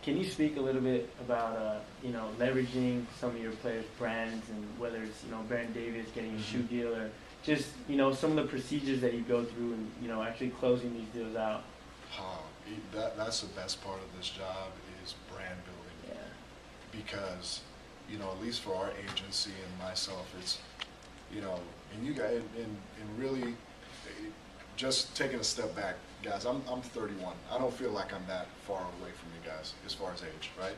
Can you speak a little bit about leveraging some of your players' brands, and whether it's Baron Davis getting a shoe deal, or just some of the procedures that you go through, and actually closing these deals out? That's the best part of this job is brand building. Yeah. Because at least for our agency and myself, it's and you guys, and really just taking a step back, guys. I'm 31. I don't feel like I'm that far away from you guys as far as age, right?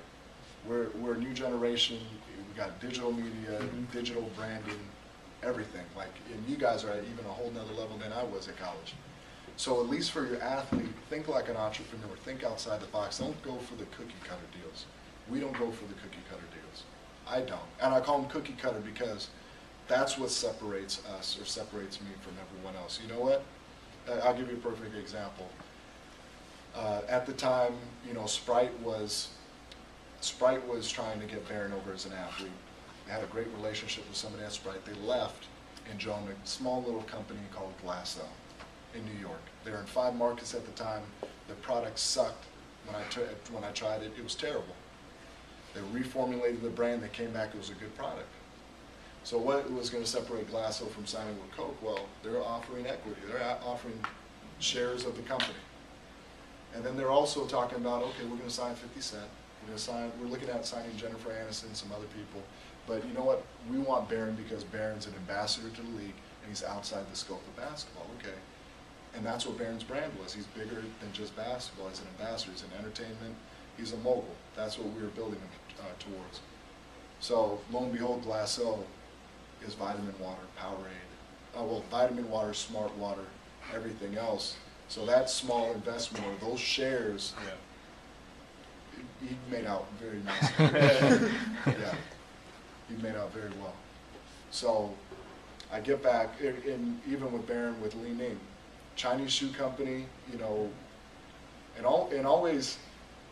We're a new generation. We got digital media, digital branding, everything. Like, and you guys are at even a whole nother level than I was at college. So at least for your athlete, think like an entrepreneur. Think outside the box. Don't go for the cookie cutter deals. We don't go for the cookie cutter deals. I don't. And I call them cookie cutter because that's what separates us, or separates me from everyone else. You know what? I'll give you a perfect example. At the time, Sprite was trying to get Baron over as an athlete. They had a great relationship with somebody at Sprite. They left and joined a small little company called Glasso in New York. They were in 5 markets at the time. The product sucked. When I tried it, it was terrible. They reformulated the brand. They came back. It was a good product. So what was going to separate Glasso from signing with Coke? Well, they're offering equity. They're offering shares of the company. And then they're also talking about, okay, we're going to sign 50 Cent. We're looking at signing Jennifer Aniston, some other people. But you know what? We want Baron because Baron's an ambassador to the league, and he's outside the scope of basketball. Okay. And that's what Baron's brand was. He's bigger than just basketball. He's an ambassador. He's an entertainment. He's a mogul. That's what we were building him towards. So lo and behold, Glasso is vitamin water, Powerade. Vitamin water, smart water, everything else. So that small investment, or those shares, he made out very nicely. Yeah, he made out very well. So I get back, and even with Baron, with Li Ning, Chinese shoe company, and always,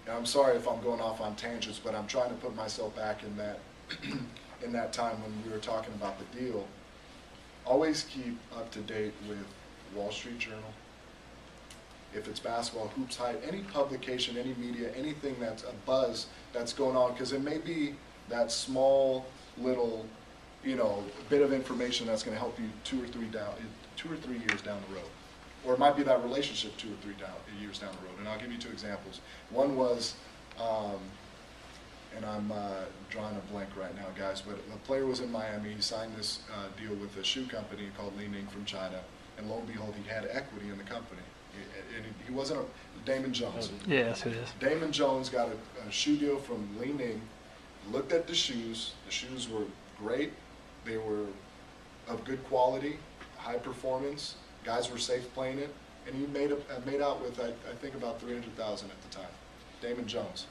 and I'm sorry if I'm going off on tangents, but I'm trying to put myself back in that in that time when we were talking about the deal. Always keep up to date with Wall Street Journal. If it's basketball, Hoops Hype, any publication, any media, anything that's a buzz that's going on, because it may be that small little, bit of information that's going to help you 2 or 3 years down the road. Or it might be that relationship 2 or 3 years down the road. And I'll give you 2 examples. One was, and I'm drawing a blank right now, guys, but a player was in Miami. He signed this deal with a shoe company called Li Ning from China, and lo and behold, he had equity in the company. And he wasn't Damon Jones. Yeah, that's who it is. Damon Jones got a shoe deal from Li Ning, looked at the shoes. The shoes were great. They were of good quality, high performance. Guys were safe playing it, and he made out with I think about $300,000 at the time. Damon Jones.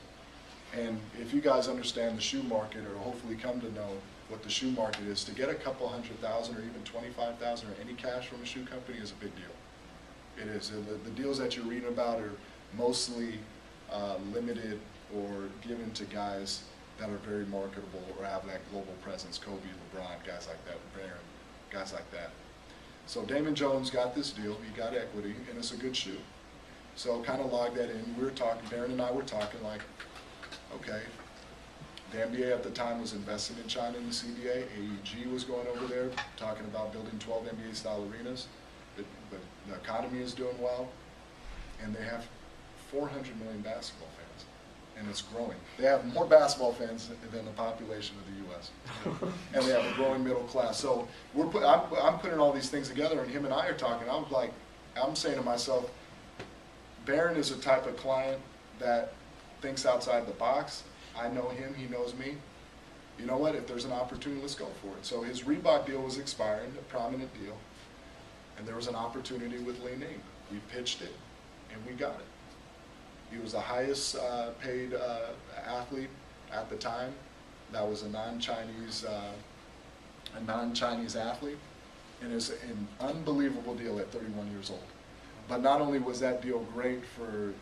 And if you guys understand the shoe market, or hopefully come to know what the shoe market is, to get a couple $100,000 or even $25,000 or any cash from a shoe company is a big deal. It is. The deals that you're reading about are mostly limited or given to guys that are very marketable or have that global presence. Kobe, LeBron, guys like that, Baron, guys like that. So Damon Jones got this deal. He got equity, and it's a good shoe. So kind of logged that in. We were talking, Baron and I were talking like, okay, the NBA at the time was investing in China in the CBA. AEG was going over there talking about building 12 NBA-style arenas. The economy is doing well, and they have 400 million basketball fans, and it's growing. They have more basketball fans than the population of the U.S., and they have a growing middle class. So I'm putting all these things together, and him and I are talking. I'm saying to myself, Baron is a type of client that thinks outside the box. I know him, he knows me. You know what, if there's an opportunity, let's go for it. So his Reebok deal was expiring, a prominent deal, and there was an opportunity with Li Ning. We pitched it, and we got it. He was the highest paid athlete at the time. That was a non-Chinese athlete, and it's an unbelievable deal at 31 years old. But not only was that deal great for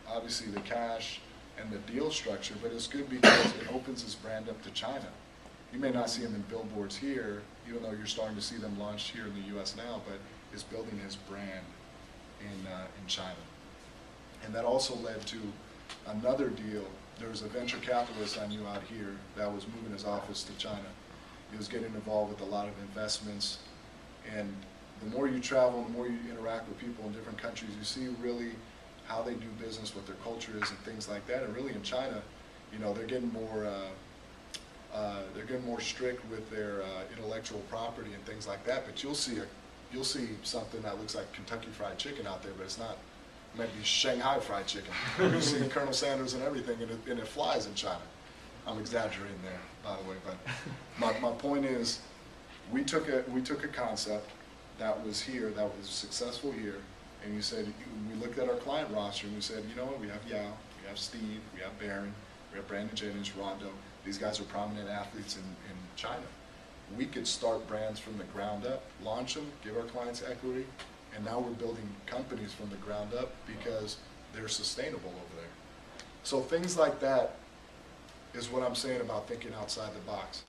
obviously the cash and the deal structure, but it's good because it opens his brand up to China. You may not see him in billboards here, even though you're starting to see them launched here in the U.S. now, but is building his brand in China. And that also led to another deal there was a venture capitalist I knew out here that was moving his office to China. He was getting involved with a lot of investments, and the more you travel, the more you interact with people in different countries, you see really how they do business, what their culture is, and things like that. And really in China, you know, they're getting more strict with their intellectual property and things like that. But you'll see something that looks like Kentucky Fried Chicken out there, but it's not. It might be Shanghai Fried Chicken. You see Colonel Sanders and everything, and it flies in China. I'm exaggerating there, by the way, but my point is, we took a concept that was here, that was successful here, and you said, we looked at our client roster and we said, you know what, we have Yao, we have Steve, we have Barron, we have Brandon Jennings, Rondo. These guys are prominent athletes in China. We could start brands from the ground up, launch them, give our clients equity, and now we're building companies from the ground up because they're sustainable over there. So things like that is what I'm saying about thinking outside the box.